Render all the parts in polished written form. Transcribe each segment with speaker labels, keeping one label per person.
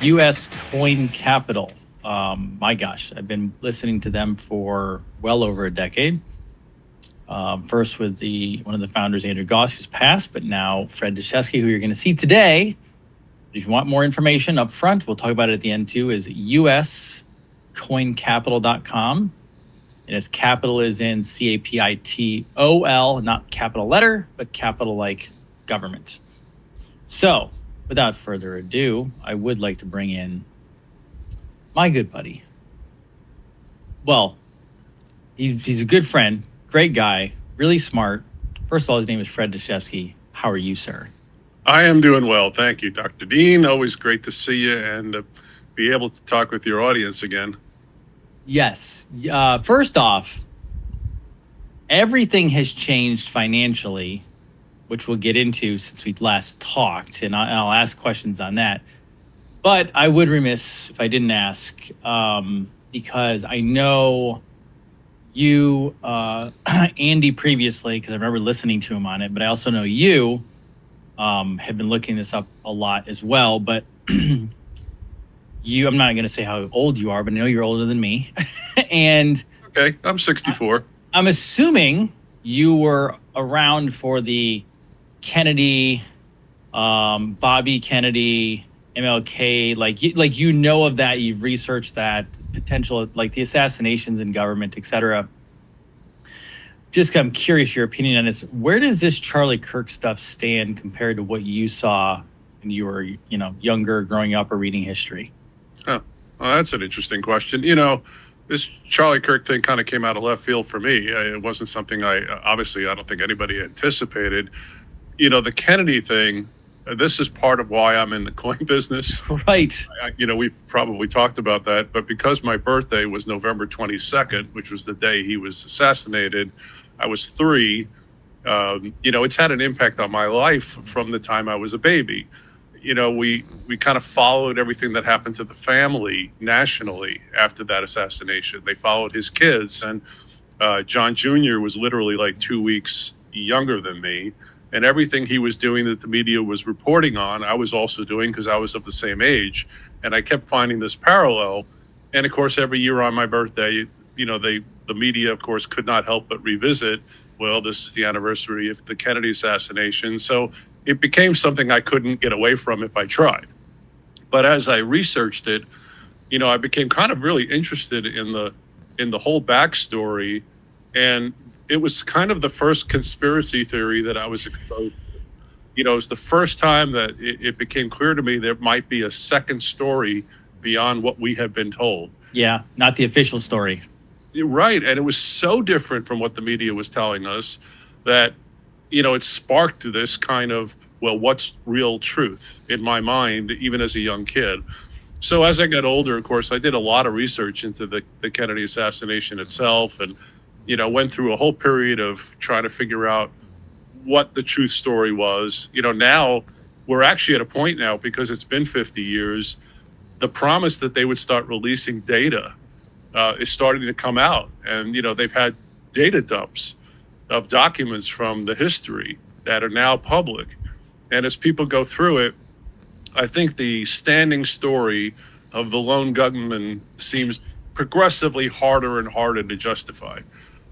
Speaker 1: U.S. Coin Capital. My gosh, I've been listening to them for well over a decade. First with the one of the founders, Andrew Goss, who's passed, but now Fred Dashevsky, who you're going to see today. If you want more information up front, we'll talk about it at the end too, is uscoincapital.com. And its capital is in CAPITOL, not capital letter, but capital like government. So, without further ado, I would like to bring in my good buddy. Well, he's a good friend, great guy, really smart. First of all, his name is Fred Dashevsky. How are you, sir?
Speaker 2: I am doing well. Thank you, Dr. Dean. Always great to see you and be able to talk with your audience again.
Speaker 1: Yes. First off, everything has changed financially, which we'll get into since we last talked, and I'll ask questions on that. But I would remiss if I didn't ask, because I know you, Andy, previously, because I remember listening to him on it, but I also know you have been looking this up a lot as well. But I'm not going to say how old you are, but I know you're older than me. And
Speaker 2: okay, I'm 64.
Speaker 1: I'm assuming you were around for the Kennedy, Bobby Kennedy, MLK, like you know of that, you've researched that potential, like the assassinations in government, etc. Just I'm curious your opinion on this. Where does this Charlie Kirk stuff stand compared to what you saw when you were, younger, growing up or reading history?
Speaker 2: Oh, well, that's an interesting question. This Charlie Kirk thing kind of came out of left field for me. It wasn't something I don't think anybody anticipated. The Kennedy thing, this is part of why I'm in the coin business.
Speaker 1: Right.
Speaker 2: We probably talked about that, but because my birthday was November 22nd, which was the day he was assassinated, I was 3. It's had an impact on my life from the time I was a baby. We kind of followed everything that happened to the family nationally after that assassination. They followed his kids, and John Jr. was literally like 2 weeks younger than me. And everything he was doing that the media was reporting on, I was also doing because I was of the same age. And I kept finding this parallel. And of course, every year on my birthday, the media, of course, could not help but revisit, well, this is the anniversary of the Kennedy assassination. So it became something I couldn't get away from if I tried. But as I researched it, I became kind of really interested in the whole backstory. And it was kind of the first conspiracy theory that I was exposed to. It was the first time that it became clear to me there might be a second story beyond what we had been told.
Speaker 1: Yeah, not the official story.
Speaker 2: Right. And it was so different from what the media was telling us that, it sparked this kind of, well, what's real truth in my mind, even as a young kid. So as I got older, of course, I did a lot of research into the Kennedy assassination itself and, went through a whole period of trying to figure out what the truth story was. Now we're actually at a point now, because it's been 50 years, the promise that they would start releasing data is starting to come out. And, they've had data dumps of documents from the history that are now public. And as people go through it, I think the standing story of the lone gunman seems progressively harder and harder to justify.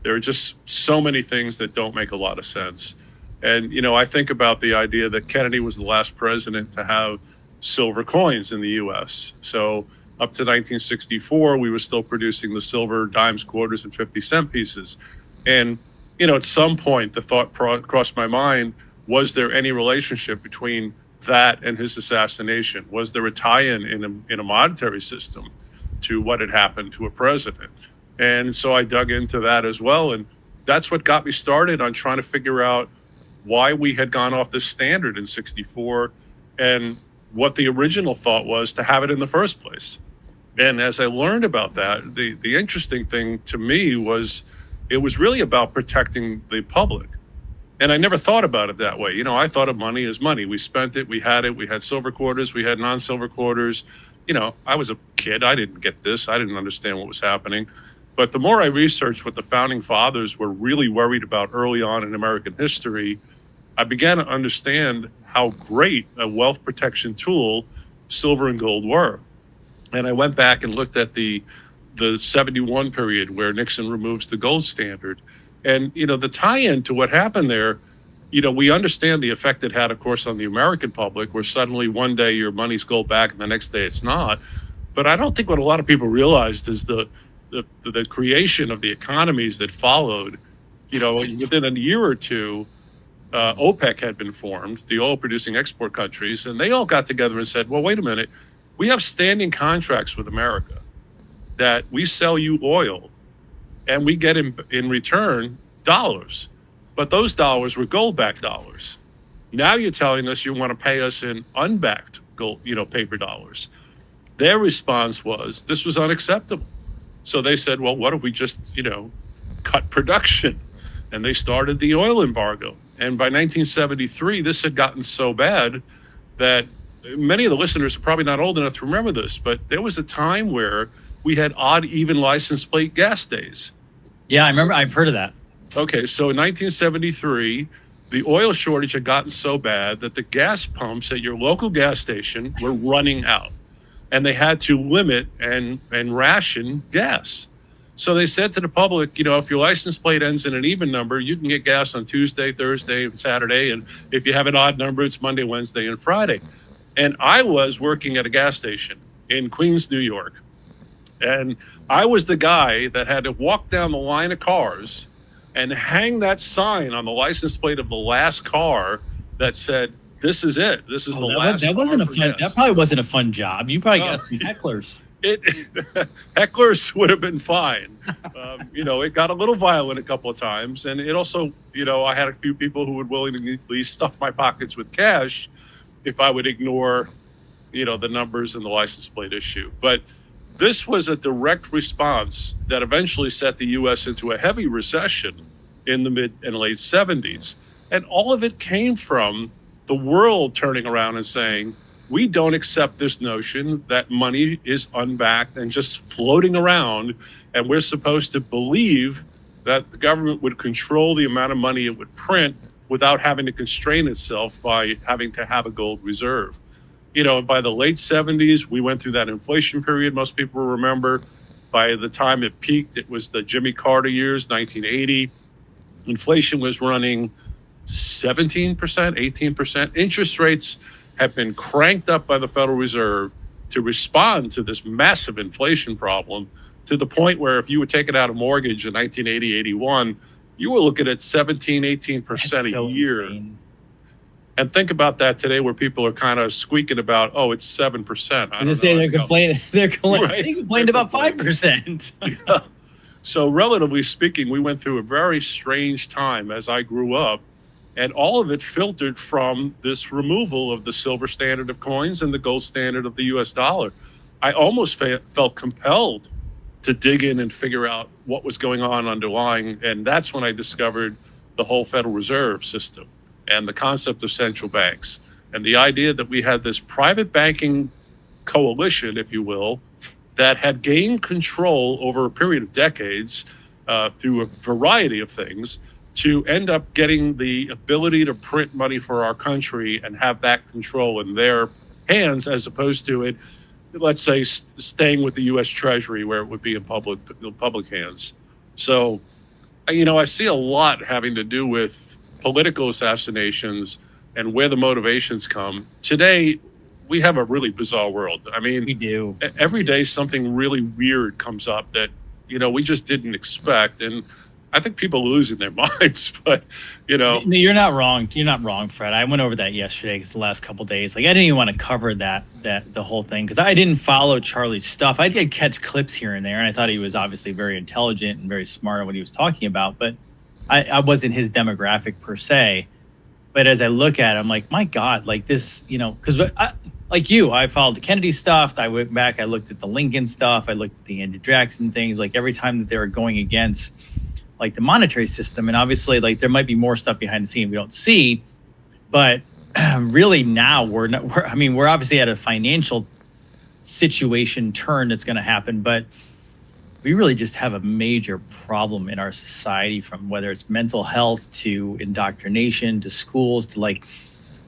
Speaker 2: There are just so many things that don't make a lot of sense. And, I think about the idea that Kennedy was the last president to have silver coins in the U.S. So up to 1964, we were still producing the silver dimes, quarters, and 50-cent pieces. And, at some point, the thought crossed my mind, was there any relationship between that and his assassination? Was there a tie-in in a monetary system to what had happened to a president? And so I dug into that as well. And that's what got me started on trying to figure out why we had gone off this standard in 64 and what the original thought was to have it in the first place. And as I learned about that, the interesting thing to me was it was really about protecting the public. And I never thought about it that way. I thought of money as money. We spent it, we had silver quarters, we had non-silver quarters. I was a kid. I didn't get this. I didn't understand what was happening. But the more I researched what the founding fathers were really worried about early on in American history, I began to understand how great a wealth protection tool silver and gold were. And I went back and looked at the 71 period where Nixon removes the gold standard. And, the tie-in to what happened there, we understand the effect it had, of course, on the American public, where suddenly one day your money's gold back and the next day it's not. But I don't think what a lot of people realized is the creation of the economies that followed. Within a year or two, OPEC had been formed, the oil-producing export countries, and they all got together and said, well, wait a minute, we have standing contracts with America that we sell you oil and we get in return dollars. But those dollars were gold-backed dollars. Now you're telling us you want to pay us in unbacked gold, paper dollars. Their response was, this was unacceptable. So they said, well, what if we just, cut production? And they started the oil embargo. And by 1973, this had gotten so bad that many of the listeners are probably not old enough to remember this, but there was a time where we had odd, even license plate gas days.
Speaker 1: Yeah, I remember. I've heard of that.
Speaker 2: Okay, so in 1973, the oil shortage had gotten so bad that the gas pumps at your local gas station were running out, and they had to limit and ration gas. So they said to the public, if your license plate ends in an even number, you can get gas on Tuesday, Thursday, and Saturday, and if you have an odd number, it's Monday, Wednesday, and Friday. And I was working at a gas station in Queens, New York, and I was the guy that had to walk down the line of cars and hang that sign on the license plate of the last car that said, this is it. This is the last
Speaker 1: that
Speaker 2: car
Speaker 1: wasn't a
Speaker 2: for
Speaker 1: fun.
Speaker 2: gas.
Speaker 1: That probably wasn't a fun job. You probably got some hecklers.
Speaker 2: Hecklers would have been fine. It got a little violent a couple of times. And it also, I had a few people who would willingly stuff my pockets with cash if I would ignore, the numbers and the license plate issue. But this was a direct response that eventually set the U.S. into a heavy recession in the mid and late 70s. And all of it came from the world turning around and saying, we don't accept this notion that money is unbacked and just floating around, and we're supposed to believe that the government would control the amount of money it would print without having to constrain itself by having to have a gold reserve. By the late 70s, we went through that inflation period most people remember. By the time it peaked, it was the Jimmy Carter years, 1980. Inflation was running 17%, 18%. Interest rates have been cranked up by the Federal Reserve to respond to this massive inflation problem, to the point where if you were taking out a mortgage in 1980, 81, you were looking at 17, 18% a year.
Speaker 1: Insane.
Speaker 2: And think about that today, where people are kind of squeaking about, oh, it's 7%. I don't
Speaker 1: say
Speaker 2: know.
Speaker 1: they're complaining. They
Speaker 2: Right.
Speaker 1: complained about 5%.
Speaker 2: Yeah. So relatively speaking, we went through a very strange time as I grew up, and all of it filtered from this removal of the silver standard of coins and the gold standard of the U.S. dollar. I almost felt compelled to dig in and figure out what was going on underlying, and that's when I discovered the whole Federal Reserve system and the concept of central banks, and the idea that we had this private banking coalition, if you will, that had gained control over a period of decades through a variety of things to end up getting the ability to print money for our country and have that control in their hands, as opposed to it, let's say, staying with the U.S. Treasury, where it would be in public hands. So, I see a lot having to do with political assassinations and where the motivations come. Today, we have a really bizarre world. I mean,
Speaker 1: We do.
Speaker 2: Every day something really weird comes up that, we just didn't expect. And I think people are losing their minds, but,
Speaker 1: No, you're not wrong. You're not wrong, Fred. I went over that yesterday because the last couple of days, I didn't even want to cover the whole thing because I didn't follow Charlie's stuff. I did catch clips here and there, and I thought he was obviously very intelligent and very smart at what he was talking about, but I wasn't his demographic per se. But as I look at it, I'm like, my God, like this, because like you, I followed the Kennedy stuff. I went back, I looked at the Lincoln stuff. I looked at the Andrew Jackson things. Like every time that they were going against like the monetary system, and obviously like there might be more stuff behind the scene we don't see, but really now we're obviously at a financial situation turn that's going to happen, but we really just have a major problem in our society, from whether it's mental health to indoctrination to schools to like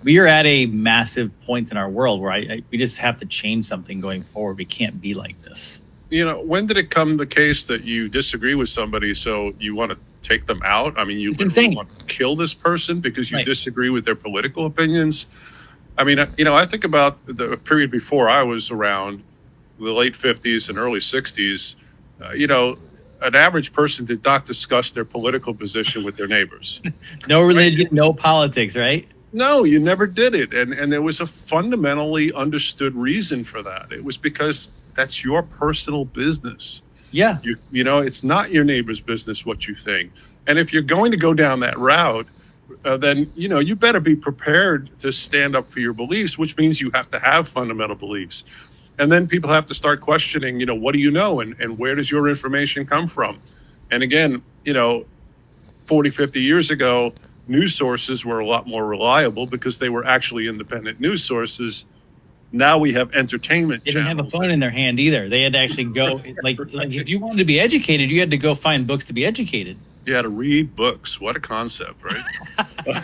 Speaker 1: we are at a massive point in our world where we just have to change something going forward. We can't be like this.
Speaker 2: When did it come the case that you disagree with somebody, so you want to take them out? I mean, you
Speaker 1: It's
Speaker 2: literally
Speaker 1: insane.
Speaker 2: want to kill this person because you
Speaker 1: Right.
Speaker 2: disagree with their political opinions? I mean, I think about the period before I was around, the late 50s and early 60s. An average person did not discuss their political position with their neighbors.
Speaker 1: No religion, no politics, right?
Speaker 2: No, you never did it. And there was a fundamentally understood reason for that. It was because that's your personal business.
Speaker 1: Yeah.
Speaker 2: It's not your neighbor's business what you think. And if you're going to go down that route, then, you better be prepared to stand up for your beliefs, which means you have to have fundamental beliefs. And then people have to start questioning, what do you know? And where does your information come from? And again, 40, 50 years ago, news sources were a lot more reliable because they were actually independent news sources. Now we have entertainment
Speaker 1: They didn't have a
Speaker 2: channels.
Speaker 1: phone in their hand either. They had to actually go, like if you wanted to be educated, you had to go find books to be educated.
Speaker 2: You had to read books. What a concept, right?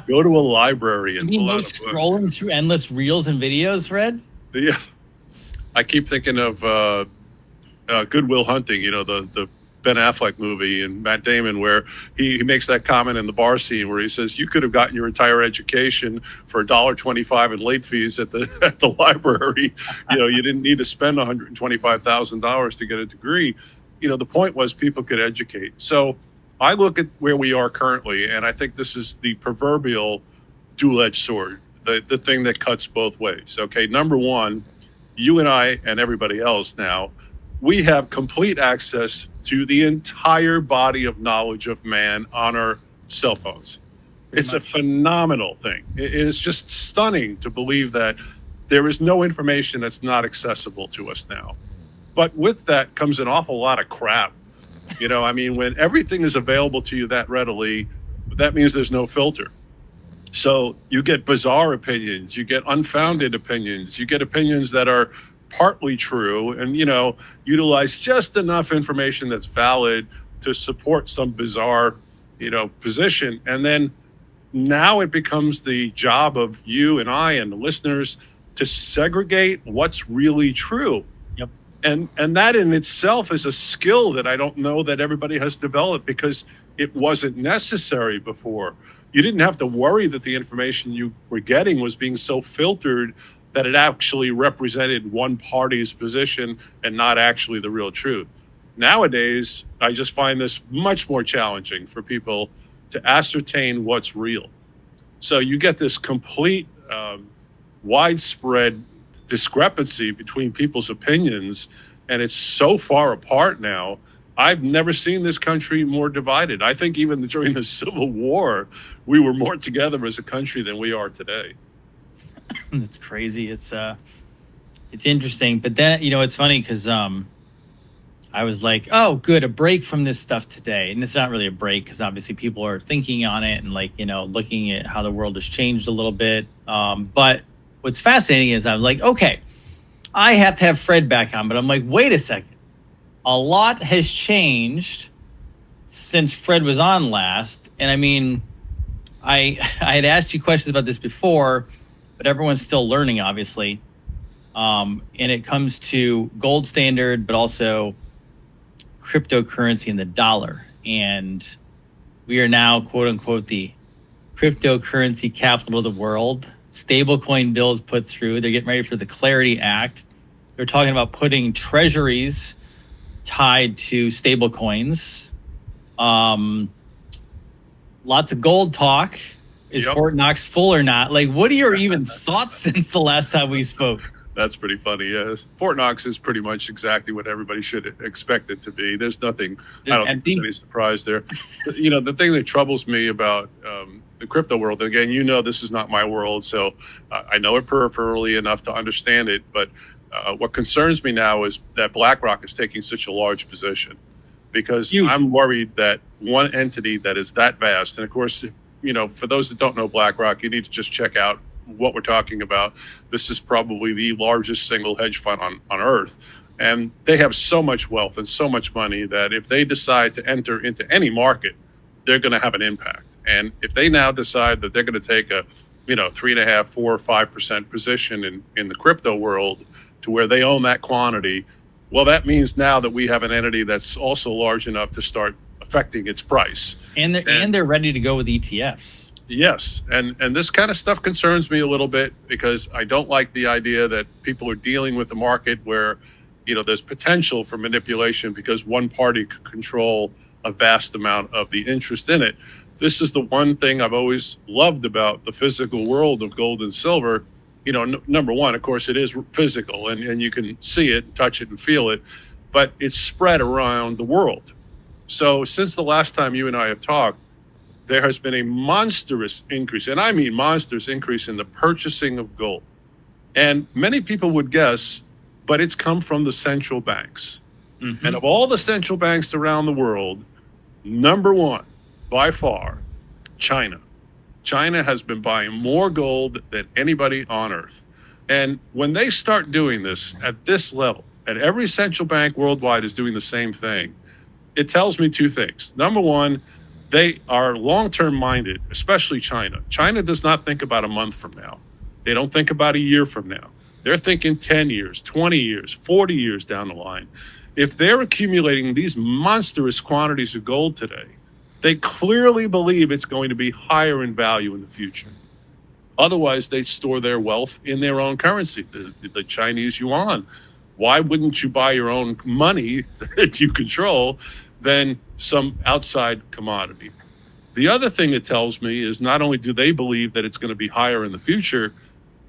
Speaker 2: Go to a library
Speaker 1: I
Speaker 2: and
Speaker 1: mean,
Speaker 2: pull
Speaker 1: no
Speaker 2: out a book.
Speaker 1: scrolling through endless reels and videos, Fred.
Speaker 2: Yeah. I keep thinking of Good Will Hunting, the Ben Affleck movie, and Matt Damon, where he makes that comment in the bar scene where he says, you could have gotten your entire education for $1.25 in late fees at the library. You didn't need to spend $125,000 to get a degree. The point was people could educate. So I look at where we are currently, and I think this is the proverbial dual-edged sword, the thing that cuts both ways. Okay, number one, you and I and everybody else now, we have complete access to the entire body of knowledge of man on our cell phones. It's a phenomenal thing. It is just stunning to believe that there is no information that's not accessible to us now. But with that comes an awful lot of crap. When everything is available to you that readily, that means there's no filter. So you get bizarre opinions, you get unfounded opinions, you get opinions that are partly true and, utilize just enough information that's valid to support some bizarre, position. And then now it becomes the job of you and I and the listeners to segregate what's really true.
Speaker 1: Yep.
Speaker 2: And that in itself is a skill that I don't know that everybody has developed because it wasn't necessary before. You didn't have to worry that the information you were getting was being so filtered that it actually represented one party's position and not actually the real truth. Nowadays, I just find this much more challenging for people to ascertain what's real. So you get this complete widespread discrepancy between people's opinions, and it's so far apart now. I've never seen this country more divided. I think even during the Civil War, we were more together as a country than we are today.
Speaker 1: It's crazy. It's interesting, but then it's funny because I was like, oh, good, a break from this stuff today, and it's not really a break because obviously people are thinking on it and looking at how the world has changed a little bit. But what's fascinating is I was like, okay, I have to have Fred back on, but I'm like, wait a second. A lot has changed since Fred was on last. And I mean, I had asked you questions about this before, but everyone's still learning, obviously. And it comes to gold standard, but also cryptocurrency and the dollar. And we are now, quote unquote, the cryptocurrency capital of the world. Stablecoin bills put through. They're getting ready for the Clarity Act. They're talking about putting treasuries tied to stable coins. Lots of gold talk. Is Fort Knox full or not? Like, what are your even thoughts since the last time we spoke?
Speaker 2: That's pretty funny. Yes, Fort Knox is pretty much exactly what everybody should expect it to be. There's nothing. I don't think there's any surprise there. The thing that troubles me about the crypto world, and again, this is not my world, so I know it peripherally enough to understand it. But what concerns me now is that BlackRock is taking such a large position, because I'm worried that one entity that is that vast, and of course, for those that don't know BlackRock, you need to just check out what we're talking about. This is probably the largest single hedge fund on earth. And they have so much wealth and so much money that if they decide to enter into any market, they're going to have an impact. And if they now decide that they're going to take a, 3.5, 4, or 5% position in the crypto world to where they own that quantity, well, that means now that we have an entity that's also large enough to start affecting its price.
Speaker 1: And they're ready to go with ETFs.
Speaker 2: Yes, and this kind of stuff concerns me a little bit because I don't like the idea that people are dealing with a market where, there's potential for manipulation because one party could control a vast amount of the interest in it. This is the one thing I've always loved about the physical world of gold and silver. Number one, of course, it is physical and you can see it, touch it, and feel it, but it's spread around the world. So since the last time you and I have talked, there has been a monstrous increase, and I mean monstrous increase in the purchasing of gold. And many people would guess, but it's come from the central banks. Mm-hmm. And of all the central banks around the world, number one, by far, China. China has been buying more gold than anybody on earth. And when they start doing this at this level, and every central bank worldwide is doing the same thing, it tells me two things. Number one, they are long-term minded, especially China. China does not think about a month from now. They don't think about a year from now. They're thinking 10 years, 20 years, 40 years down the line. If they're accumulating these monstrous quantities of gold today, they clearly believe it's going to be higher in value in the future. Otherwise, they store their wealth in their own currency, the Chinese yuan. Why wouldn't you buy your own money that you control than some outside commodity? The other thing it tells me is not only do they believe that it's going to be higher in the future,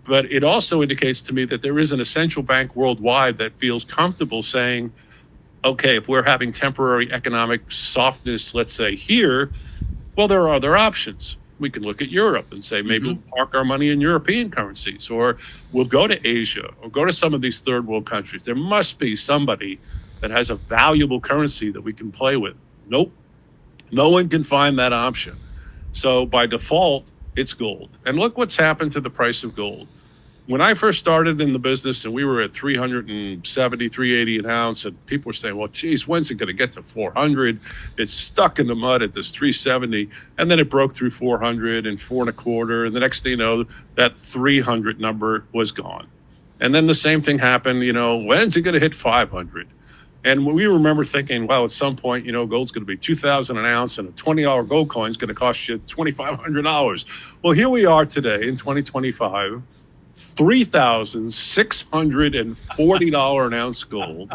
Speaker 2: but it also indicates to me that there isn't a central bank worldwide that feels comfortable saying, okay, if we're having temporary economic softness, let's say here, well, there are other options. We can look at Europe and say, maybe we'll park our money in European currencies, or we'll go to Asia or go to some of these third world countries. There must be somebody that has a valuable currency that we can play with. Nope. No one can find that option. So by default, it's gold. And look what's happened to the price of gold. When I first started in the business and we were at 370, 380 an ounce, and people were saying, well, geez, when's it going to get to 400? It's stuck in the mud at this 370. And then it broke through 400 and 4.25. And the next thing you know, that 300 number was gone. And then the same thing happened, when's it going to hit 500? And we remember thinking, well, at some point, gold's going to be $2,000 an ounce and a $20 gold coin is going to cost you $2,500. Well, here we are today in 2025. $3,640 an ounce gold.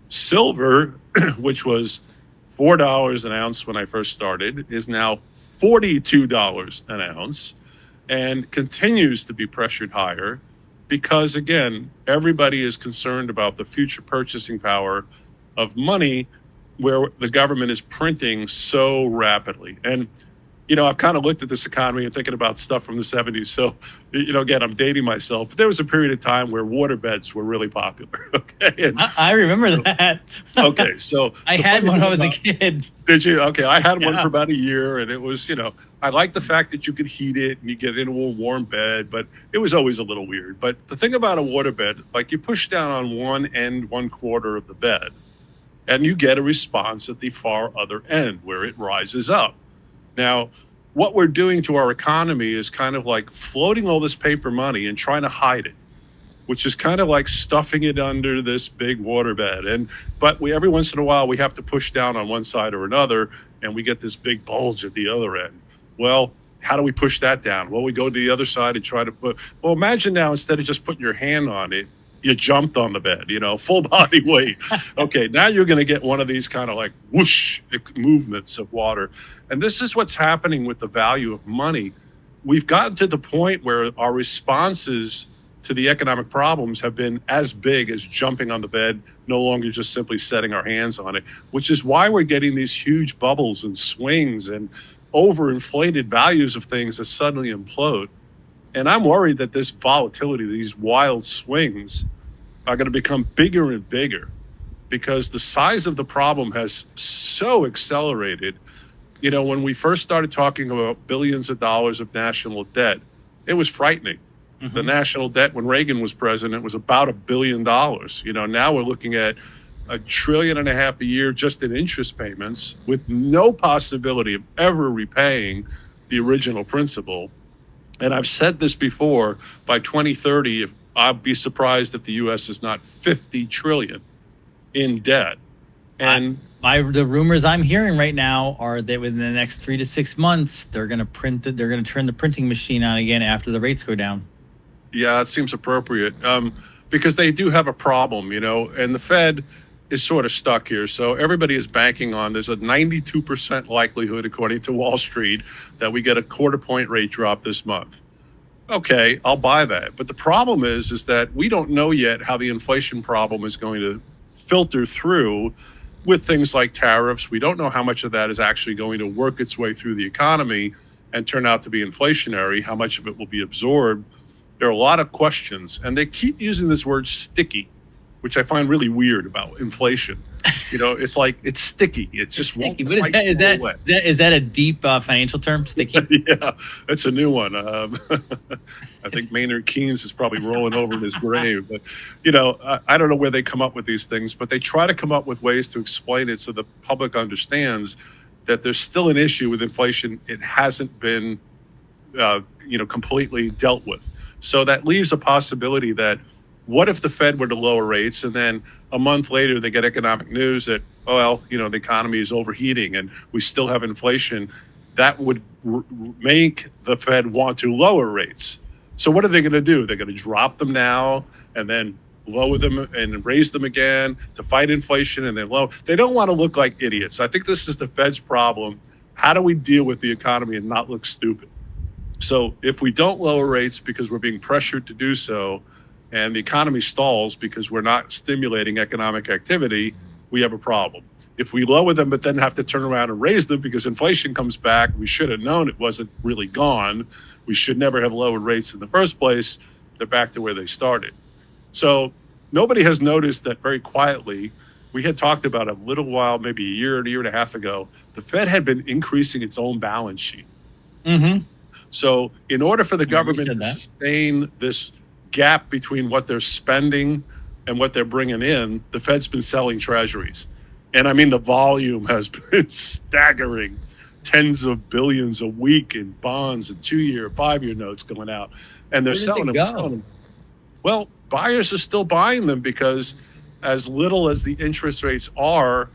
Speaker 2: Silver, which was $4 an ounce when I first started, is now $42 an ounce and continues to be pressured higher because, again, everybody is concerned about the future purchasing power of money where the government is printing so rapidly. And I've kind of looked at this economy and thinking about stuff from the 70s. So, again, I'm dating myself. But there was a period of time where water beds were really popular. Okay. And,
Speaker 1: I remember that.
Speaker 2: Okay. So
Speaker 1: I had one when I was a kid.
Speaker 2: Did you? Okay. I had one for about a year, and it was, I liked the fact that you could heat it and you get into a warm bed, but it was always a little weird. But the thing about a water bed, like you push down on one end, 1/4 of the bed, and you get a response at the far other end where it rises up. Now, what we're doing to our economy is kind of like floating all this paper money and trying to hide it, which is kind of like stuffing it under this big waterbed. But every once in a while, we have to push down on one side or another, and we get this big bulge at the other end. Well, how do we push that down? Well, we go to the other side and try to put, well, imagine now, instead of just putting your hand on it, you jumped on the bed, full body weight. Okay, now you're going to get one of these kind of like whoosh movements of water. And this is what's happening with the value of money. We've gotten to the point where our responses to the economic problems have been as big as jumping on the bed, no longer just simply setting our hands on it, which is why we're getting these huge bubbles and swings and overinflated values of things that suddenly implode. And I'm worried that this volatility, these wild swings, are going to become bigger and bigger because the size of the problem has so accelerated. When we first started talking about billions of dollars of national debt, it was frightening. The national debt when Reagan was president was about $1 billion. Now we're looking at 1.5 trillion a year just in interest payments with no possibility of ever repaying the original principal. And I've said this before, by 2030, I'd be surprised if the U.S. is not 50 trillion in debt. And
Speaker 1: the rumors I'm hearing right now are that within the next 3 to 6 months, they're going to turn the printing machine on again after the rates go down.
Speaker 2: yeah, it seems appropriate, because they do have a problem, and the Fed is sort of stuck here. So everybody is banking on, there's a 92% likelihood, according to Wall Street, that we get a quarter point rate drop this month. Okay, I'll buy that. But the problem is that we don't know yet how the inflation problem is going to filter through with things like tariffs. We don't know how much of that is actually going to work its way through the economy and turn out to be inflationary, how much of it will be absorbed. There are a lot of questions, and they keep using this word sticky, which I find really weird about inflation. It's like it's sticky. It just won't.
Speaker 1: What is that? Is that a deep financial term? Sticky?
Speaker 2: Yeah, that's a new one. I think Maynard Keynes is probably rolling over in his grave. But I don't know where they come up with these things, but they try to come up with ways to explain it so the public understands that there's still an issue with inflation. It hasn't been, completely dealt with. So that leaves a possibility that, what if the Fed were to lower rates and then a month later they get economic news that, the economy is overheating and we still have inflation? That would make the Fed want to lower rates. So what are they going to do? They're going to drop them now and then lower them and raise them again to fight inflation and then lower. They don't want to look like idiots. I think this is the Fed's problem. How do we deal with the economy and not look stupid? So if we don't lower rates because we're being pressured to do so, and the economy stalls because we're not stimulating economic activity, we have a problem. If we lower them but then have to turn around and raise them because inflation comes back, we should have known it wasn't really gone. We should never have lowered rates in the first place. They're back to where they started. So nobody has noticed that very quietly. We had talked about a little while, maybe a year and a half ago, the Fed had been increasing its own balance sheet.
Speaker 1: Mm-hmm.
Speaker 2: So in order for the government to sustain this gap between what they're spending and what they're bringing in, the Fed's been selling treasuries. And I mean, the volume has been staggering, tens of billions a week in bonds and 2-year, 5-year notes going out. And they're selling them. Well, buyers are still buying them because as little as the interest rates are,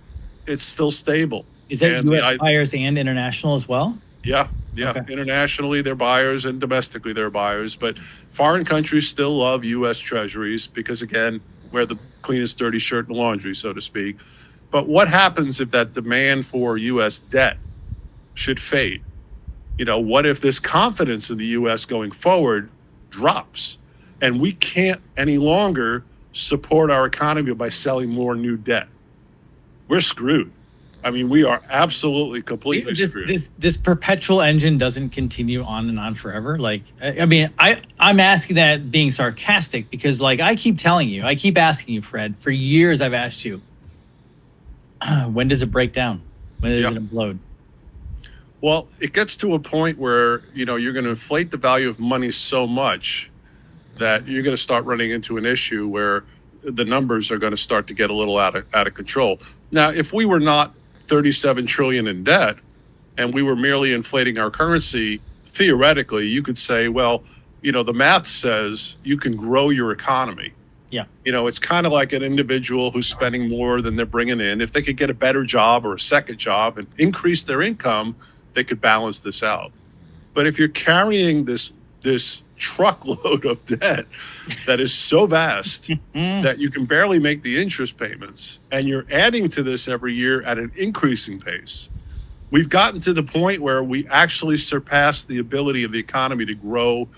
Speaker 2: it's still stable.
Speaker 1: Is that U.S. buyers and international as well?
Speaker 2: Yeah. Okay. Internationally, they're buyers, and domestically, they're buyers. But foreign countries still love U.S. treasuries because, again, we're the cleanest dirty shirt in the laundry, so to speak. But what happens if that demand for U.S. debt should fade? What if this confidence in the U.S. going forward drops and we can't any longer support our economy by selling more new debt? We're screwed. I mean, we are absolutely completely screwed.
Speaker 1: This perpetual engine doesn't continue on and on forever. Like, I mean, I'm asking that being sarcastic because, like, I keep asking you, Fred, for years I've asked you, when does it break down? When does it implode?
Speaker 2: Well, it gets to a point where, you're going to inflate the value of money so much that you're going to start running into an issue where the numbers are going to start to get a little out of control. Now, if we were not 37 trillion in debt and we were merely inflating our currency, theoretically, you could say, well, the math says you can grow your economy.
Speaker 1: Yeah.
Speaker 2: It's kind of like an individual who's spending more than they're bringing in. If they could get a better job or a second job and increase their income, they could balance this out. But if you're carrying this truckload of debt that is so vast that you can barely make the interest payments, and you're adding to this every year at an increasing pace, we've gotten to the point where we actually surpass the ability of the economy to grow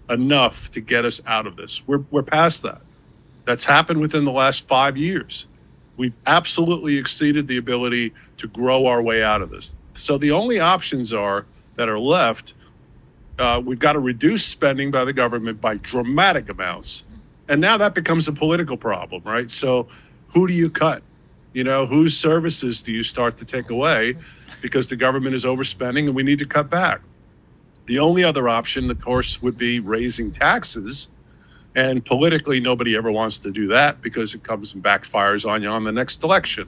Speaker 2: enough to get us out of this. We're past that. That's happened within the last 5 years. We've absolutely exceeded the ability to grow our way out of this. So the only options that are left, we've got to reduce spending by the government by dramatic amounts. And now that becomes a political problem, right? So who do you cut? Whose services do you start to take away because the government is overspending and we need to cut back? The only other option, of course, would be raising taxes And politically, nobody ever wants to do that because it comes and backfires on you on the next election.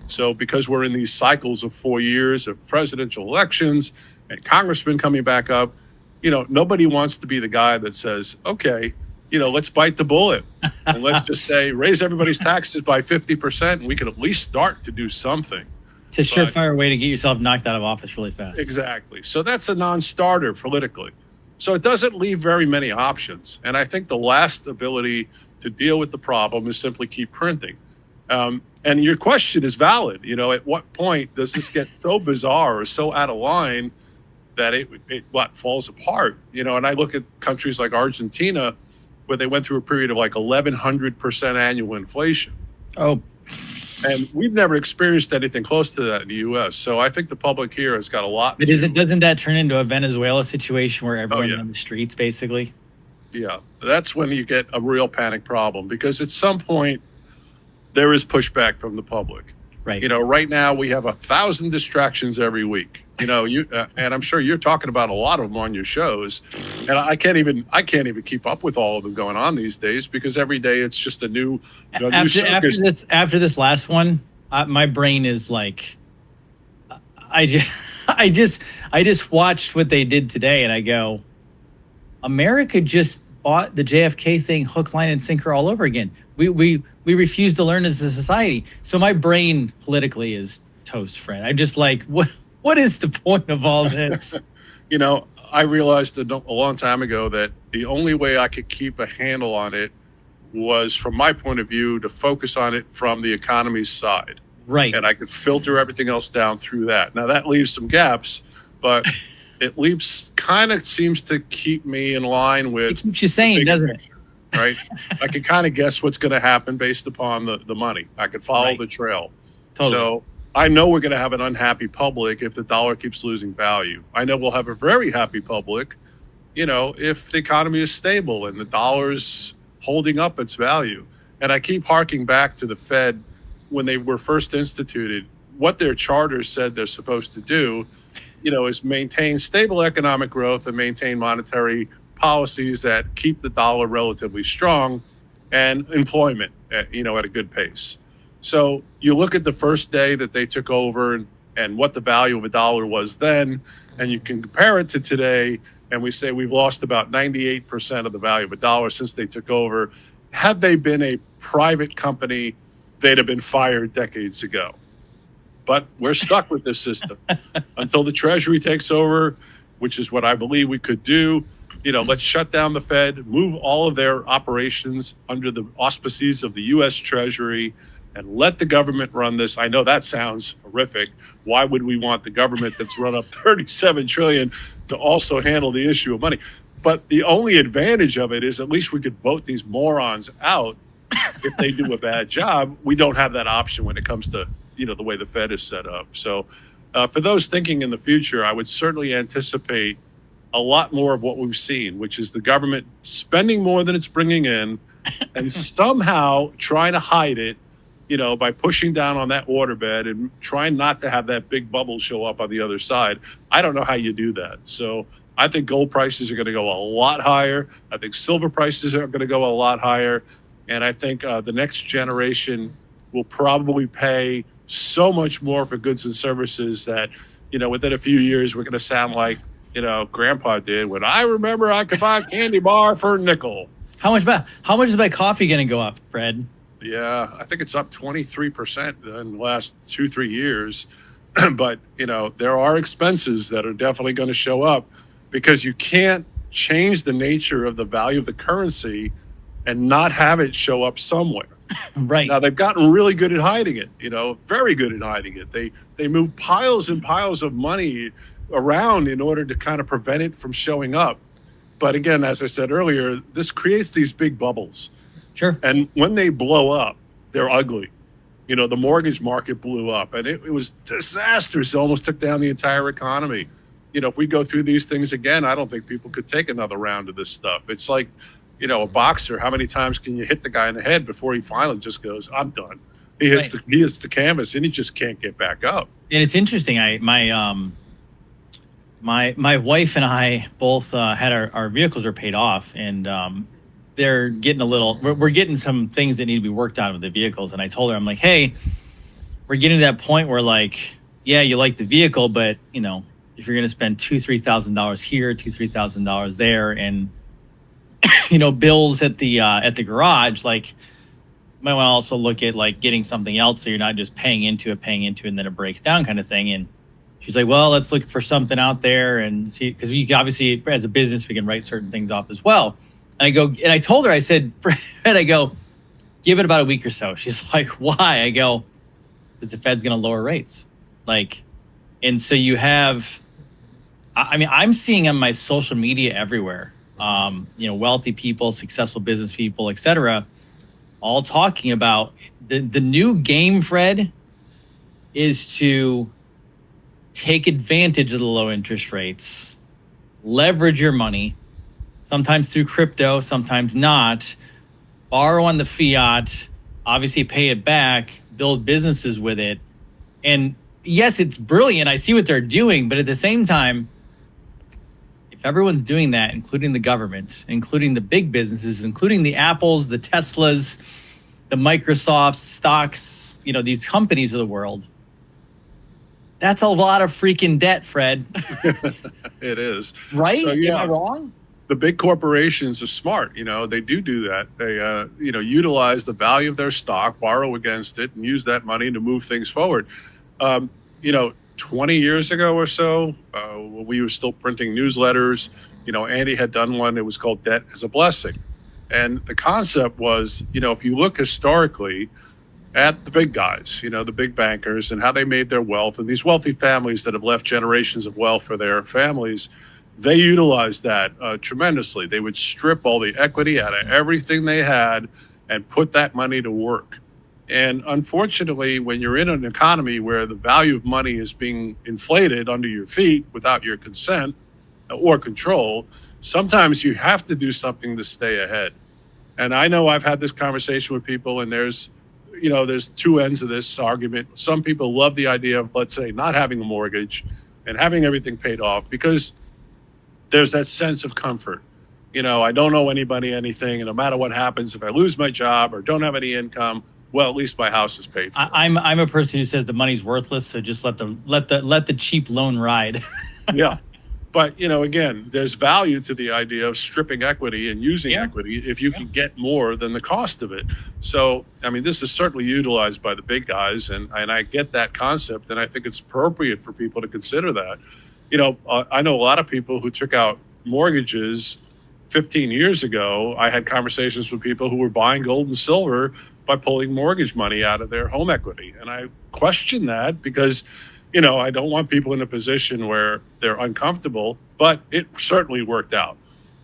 Speaker 2: So because we're in these cycles of 4 years of presidential elections and congressmen coming back up, nobody wants to be the guy that says, okay, let's bite the bullet and let's just say raise everybody's taxes by 50% and we can at least start to do something.
Speaker 1: It's a surefire way to get yourself knocked out of office really fast.
Speaker 2: Exactly. So that's a non-starter politically. So it doesn't leave very many options. And I think the last ability to deal with the problem is simply keep printing. And your question is valid. At what point does this get so bizarre or so out of line that it falls apart? And I look at countries like Argentina, where they went through a period of like 1,100% annual inflation.
Speaker 1: Oh.
Speaker 2: And we've never experienced anything close to that in the U.S. So I think the public here has got a lot.
Speaker 1: But doesn't that turn into a Venezuela situation where everyone's on the streets, basically?
Speaker 2: Yeah, that's when you get a real panic problem, because at some point there is pushback from the public.
Speaker 1: Right.
Speaker 2: Right now we have 1,000 distractions every week. And I'm sure you're talking about a lot of them on your shows, and I can't even keep up with all of them going on these days, because every day it's just a new circus.
Speaker 1: After this last one, my brain is like, I just watched what they did today, and I go, America just bought the JFK thing hook, line, and sinker all over again. We refuse to learn as a society. So my brain politically is toast, Fred. I'm just like, what is the point of all this?
Speaker 2: I realized a long time ago that the only way I could keep a handle on it was, from my point of view, to focus on it from the economy's side.
Speaker 1: Right.
Speaker 2: And I could filter everything else down through that. Now, that leaves some gaps, but it kind of seems to keep me in line with...
Speaker 1: It keeps you sane, doesn't it?
Speaker 2: Right? I can kind of guess what's going to happen based upon the money. I could follow the trail.
Speaker 1: Totally.
Speaker 2: So I know we're going to have an unhappy public if the dollar keeps losing value. I know we'll have a very happy public, if the economy is stable and the dollar's holding up its value. And I keep harking back to the Fed when they were first instituted. What their charter said they're supposed to do, is maintain stable economic growth and maintain monetary policies that keep the dollar relatively strong and employment at a good pace. So you look at the first day that they took over and what the value of a dollar was then, and you can compare it to today, and we say we've lost about 98% of the value of a dollar since they took over. Had they been a private company, they'd have been fired decades ago. But we're stuck with this system until the Treasury takes over, which is what I believe we could do. Let's shut down the Fed, move all of their operations under the auspices of the U.S. Treasury, and let the government run this. I know that sounds horrific. Why would we want the government that's run up $37 trillion to also handle the issue of money? But the only advantage of it is at least we could vote these morons out if they do a bad job. We don't have that option when it comes to, the way the Fed is set up. So for those thinking in the future, I would certainly anticipate a lot more of what we've seen, which is the government spending more than it's bringing in and somehow trying to hide it, by pushing down on that waterbed and trying not to have that big bubble show up on the other side. I don't know how you do that. So I think gold prices are going to go a lot higher. I think silver prices are going to go a lot higher. And I think the next generation will probably pay so much more for goods and services that, within a few years, we're going to sound like, Grandpa did when I remember I could buy a candy bar for a nickel.
Speaker 1: How much is my coffee going to go up, Fred?
Speaker 2: Yeah, I think it's up 23% in the last 2-3 years. But, there are expenses that are definitely going to show up, because you can't change the nature of the value of the currency and not have it show up somewhere.
Speaker 1: Right.
Speaker 2: Now, they've gotten really good at hiding it, very good at hiding it. They move piles and piles of money around in order to kind of prevent it from showing up. But again, as I said earlier, this creates these big bubbles.
Speaker 1: Sure.
Speaker 2: And when they blow up, they're ugly. The mortgage market blew up and it was disastrous. It almost took down the entire economy. If we go through these things again, I don't think people could take another round of this stuff. It's like, a boxer. How many times can you hit the guy in the head before he finally just goes, I'm done? He hits the canvas and he just can't get back up.
Speaker 1: And it's interesting. My wife and I both had our vehicles are paid off, and they're getting a little. We're getting some things that need to be worked on with the vehicles, and I told her, I'm like, hey, we're getting to that point where like, yeah, you like the vehicle, but you know, if you're going to spend $2,000-3,000 here, $2,000-3,000 there, and you know, bills at the garage, like, you might want to also look at like getting something else so you're not just paying into it, and then it breaks down kind of thing. And she's like, well, let's look for something out there and see, because we obviously, as a business, we can write certain things off as well. And I go, and I told her, I said, Fred, I go, give it about a week or so. She's like, why? I go, because the Fed's going to lower rates. Like, and so you have, I mean, I'm seeing on my social media everywhere, you know, wealthy people, successful business people, etc., all talking about the new game, Fred, is to take advantage of the low interest rates, leverage your money, sometimes through crypto, sometimes not, borrow on the fiat, obviously pay it back, build businesses with it. And yes, it's brilliant. I see what they're doing, but at the same time, if everyone's doing that, including the government, including the big businesses, including the Apples, the Teslas, the Microsofts, stocks, you know, these companies of the world, that's a lot of freaking debt, Fred.
Speaker 2: It is.
Speaker 1: Right?
Speaker 2: So, yeah,
Speaker 1: am I wrong?
Speaker 2: The big corporations are smart. You know, they do that. They, you know, utilize the value of their stock, borrow against it, and use that money to move things forward. You know, 20 years ago or so, when we were still printing newsletters, you know, Andy had done one. It was called Debt as a Blessing. And the concept was, you know, if you look historically at the big guys, you know, the big bankers and how they made their wealth, and these wealthy families that have left generations of wealth for their families, they utilized that tremendously. They would strip all the equity out of everything they had and put that money to work. And unfortunately, when you're in an economy where the value of money is being inflated under your feet without your consent or control, sometimes you have to do something to stay ahead. And I know I've had this conversation with people, and there's two ends of this argument. Some people love the idea of, let's say, not having a mortgage and having everything paid off because there's that sense of comfort. You know, I don't owe anybody anything, and no matter what happens, if I lose my job or don't have any income, well, at least my house is paid for.
Speaker 1: I'm a person who says the money's worthless, so just let the cheap loan ride.
Speaker 2: Yeah. But, you know, again, there's value to the idea of stripping equity and using equity if you can get more than the cost of it. So, I mean, this is certainly utilized by the big guys, and I get that concept, and I think it's appropriate for people to consider that. You know, I know a lot of people who took out mortgages 15 years ago. I had conversations with people who were buying gold and silver by pulling mortgage money out of their home equity. And I question that because, you know, I don't want people in a position where they're uncomfortable, but it certainly worked out.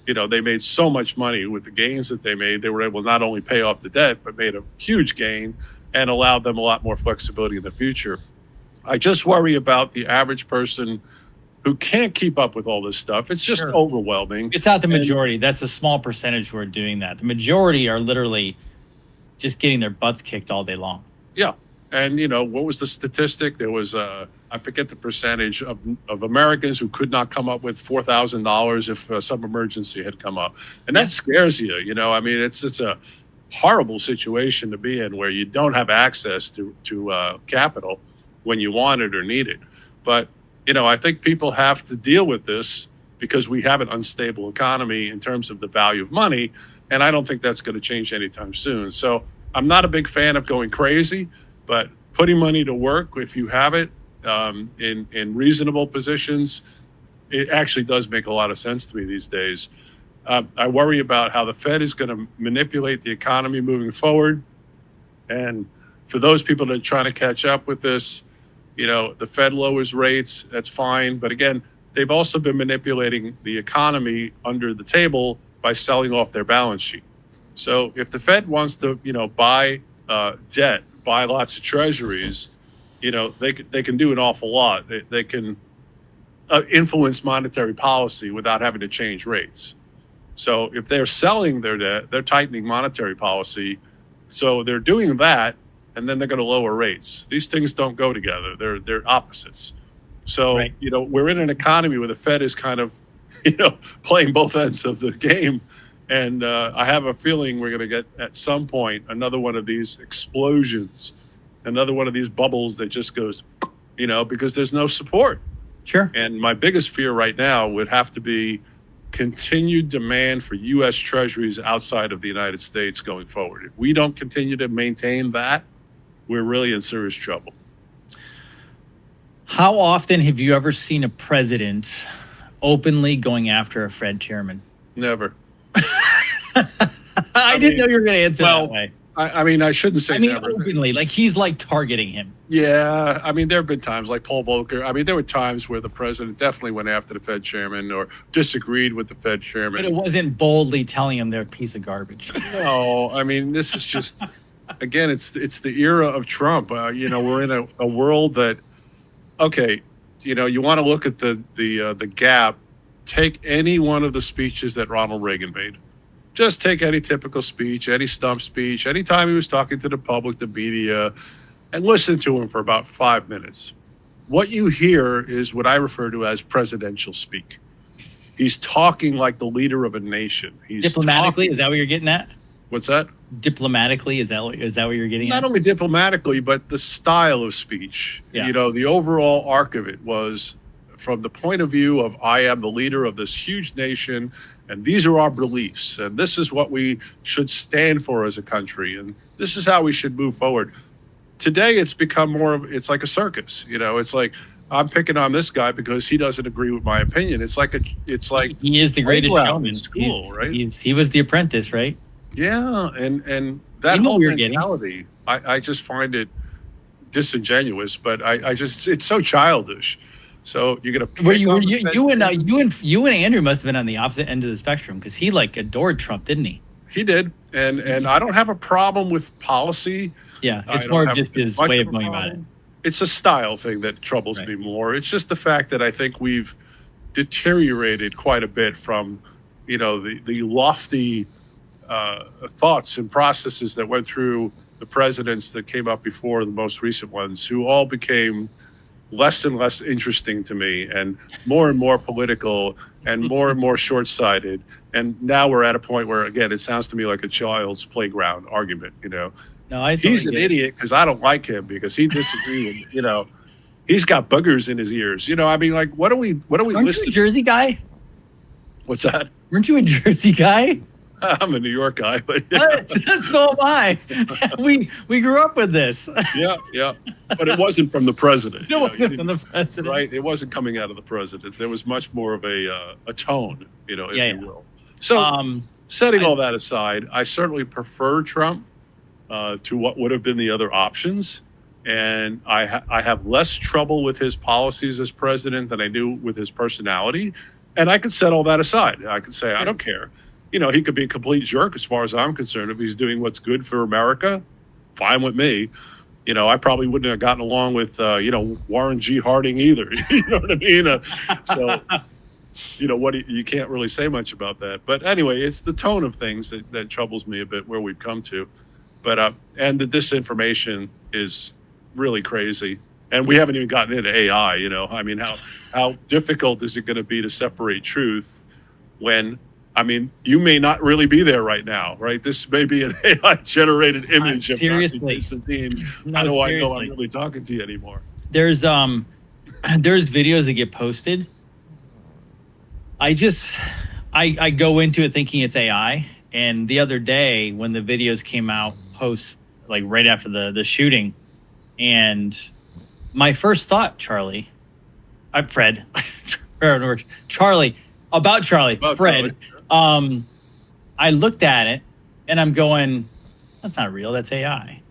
Speaker 2: You know, they made so much money with the gains that they made. They were able to not only pay off the debt, but made a huge gain and allowed them a lot more flexibility in the future. I just worry about the average person who can't keep up with all this stuff. It's just overwhelming.
Speaker 1: It's not the majority. That's a small percentage who are doing that. The majority are literally just getting their butts kicked all day long.
Speaker 2: Yeah. And, you know, what was the statistic? There was, I forget the percentage of Americans who could not come up with $4,000 if some emergency had come up. And that scares you. You know, I mean, it's a horrible situation to be in where you don't have access to capital when you want it or need it. But, you know, I think people have to deal with this because we have an unstable economy in terms of the value of money. And I don't think that's going to change anytime soon. So I'm not a big fan of going crazy, but putting money to work, if you have it in reasonable positions, it actually does make a lot of sense to me these days. I worry about how the Fed is going to manipulate the economy moving forward. And for those people that are trying to catch up with this, you know, the Fed lowers rates, that's fine. But again, they've also been manipulating the economy under the table by selling off their balance sheet. So if the Fed wants to, you know, buy debt, buy lots of treasuries, you know, they can do an awful lot. They can influence monetary policy without having to change rates. So if they're selling their debt, they're tightening monetary policy. So they're doing that, and then they're going to lower rates. These things don't go together. They're opposites. So, you know, we're in an economy where the Fed is kind of, you know, playing both ends of the game. And I have a feeling we're going to get at some point another one of these explosions, another one of these bubbles that just goes, because there's no support.
Speaker 1: Sure.
Speaker 2: And my biggest fear right now would have to be continued demand for U.S. treasuries outside of the United States going forward. If we don't continue to maintain that, we're really in serious trouble.
Speaker 1: How often have you ever seen a president openly going after a Fed chairman?
Speaker 2: Never.
Speaker 1: I didn't know you were going to answer that way.
Speaker 2: I mean, I shouldn't say never.
Speaker 1: Openly, like he's like targeting him.
Speaker 2: Yeah, I mean, there have been times like Paul Volcker. I mean, there were times where the president definitely went after the Fed chairman or disagreed with the Fed chairman.
Speaker 1: But it wasn't boldly telling him they're a piece of garbage.
Speaker 2: No, I mean, this is just, again, it's the era of Trump. We're in a world that, okay, you want to look at the gap. Take any one of the speeches that Ronald Reagan made. Just take any typical speech, any stump speech, anytime he was talking to the public, the media, and listen to him for about 5 minutes. What you hear is what I refer to as presidential speak. He's talking like the leader of a nation. He's
Speaker 1: diplomatically, is that what you're getting at?
Speaker 2: What's that?
Speaker 1: Diplomatically, is that what you're getting at?
Speaker 2: Not only diplomatically, but the style of speech.
Speaker 1: Yeah.
Speaker 2: The overall arc of it was from the point of view of I am the leader of this huge nation, and these are our beliefs, and this is what we should stand for as a country, and this is how we should move forward. Today, it's become it's like a circus. It's like I'm picking on this guy because he doesn't agree with my opinion. It's like
Speaker 1: he is the greatest showman
Speaker 2: in school, right?
Speaker 1: He was the apprentice, right?
Speaker 2: Yeah, and that whole mentality, I just find it disingenuous, but it's so childish. So you're gonna.
Speaker 1: You and Andrew must have been on the opposite end of the spectrum because he adored Trump, didn't he?
Speaker 2: He did, and I don't have a problem with policy.
Speaker 1: Yeah, it's more just his way of going about it.
Speaker 2: It's a style thing that troubles me more. It's just the fact that I think we've deteriorated quite a bit from, the lofty thoughts and processes that went through the presidents that came up before the most recent ones, who all became less and less interesting to me and more political and more short-sighted. And now we're at a point where, again, it sounds to me like a child's playground argument,
Speaker 1: No,
Speaker 2: he's an idiot because I don't like him because he disagrees with, he's got boogers in his ears. I mean, like, what are we
Speaker 1: Aren't
Speaker 2: listening?
Speaker 1: you a Jersey guy?
Speaker 2: What's that?
Speaker 1: Weren't you a Jersey guy?
Speaker 2: I'm a New York guy, but
Speaker 1: so am I. We grew up with this.
Speaker 2: Yeah. But it wasn't from the president.
Speaker 1: It wasn't from the president.
Speaker 2: Right? It wasn't coming out of the president. There was much more of a tone, if you will. So setting all that aside, I certainly prefer Trump to what would have been the other options. And I have less trouble with his policies as president than I do with his personality. And I could set all that aside. I could say, I don't care. He could be a complete jerk as far as I'm concerned. If he's doing what's good for America, fine with me. I probably wouldn't have gotten along with, Warren G. Harding either. You know what I mean? You can't really say much about that. But anyway, it's the tone of things that troubles me a bit where we've come to. But and the disinformation is really crazy. And we haven't even gotten into AI, I mean, how difficult is it going to be to separate truth when, I mean, you may not really be there right now, right? This may be an AI-generated image of Nazi Constantine. How do I know I'm really talking to you anymore?
Speaker 1: There's videos that get posted. I go into it thinking it's AI. And the other day when the videos came out right after the shooting, and my first thought, Charlie, Fred, I looked at it and I'm going, that's not real. That's AI.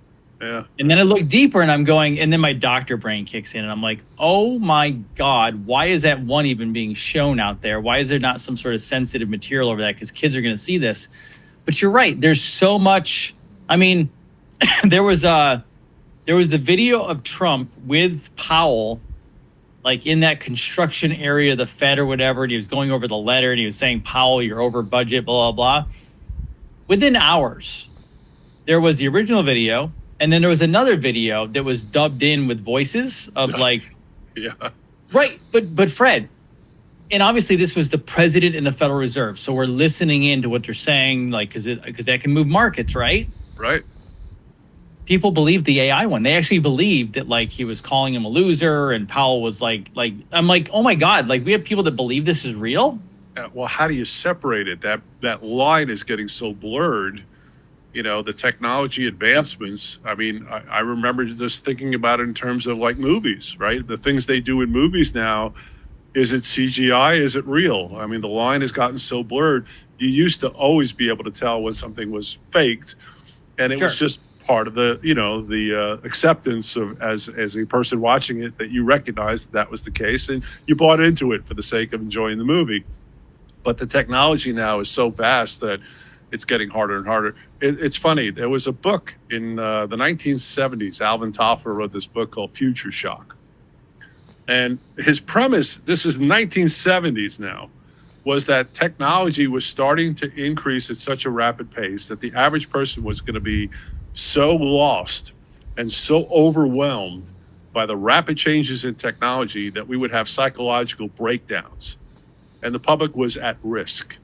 Speaker 2: Yeah.
Speaker 1: And then I look deeper and I'm going, and then my doctor brain kicks in and I'm like, oh my God, why is that one even being shown out there? Why is there not some sort of sensitive material over that? Because kids are going to see this. But you're right. There's so much. I mean, there was the video of Trump with Powell, like in that construction area of the Fed or whatever, and he was going over the letter and he was saying, Powell, you're over budget, blah, blah, blah. Within hours, there was the original video, and then there was another video that was dubbed in with voices of
Speaker 2: Yeah.
Speaker 1: Right, but Fred, and obviously this was the president and the Federal Reserve, so we're listening in to what they're saying, like, because that can move markets, right?
Speaker 2: Right.
Speaker 1: People believed the AI one. They actually believed that, like, he was calling him a loser, and Powell was like, I'm like, oh my God, like, we have people that believe this is real.
Speaker 2: Well, how do you separate it? That line is getting so blurred. The technology advancements. I mean, I remember just thinking about it in terms of like movies, right? The things they do in movies now, is it CGI? Is it real? I mean, the line has gotten so blurred. You used to always be able to tell when something was faked, and it was just part of the acceptance of as a person watching it, that you recognized that was the case and you bought into it for the sake of enjoying the movie. But the technology now is so vast that it's getting harder and harder. It's funny. There was a book in the 1970s. Alvin Toffler wrote this book called Future Shock. And his premise, this is 1970s now, was that technology was starting to increase at such a rapid pace that the average person was going to be so lost and so overwhelmed by the rapid changes in technology that we would have psychological breakdowns. And the public was at risk.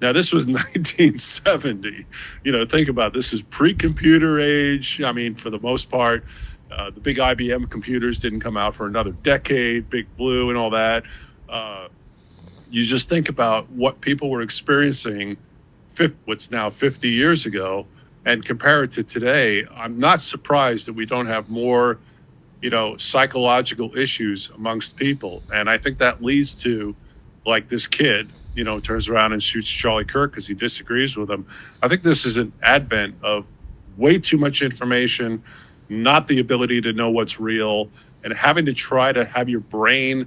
Speaker 2: Now, this was 1970. Think about this is pre-computer age. I mean, for the most part, the big IBM computers didn't come out for another decade, Big Blue and all that. You just think about what people were experiencing what's now 50 years ago and compare it to today. I'm not surprised that we don't have more, psychological issues amongst people. And I think that leads to, like, this kid, turns around and shoots Charlie Kirk because he disagrees with him. I think this is an advent of way too much information, not the ability to know what's real, and having to try to have your brain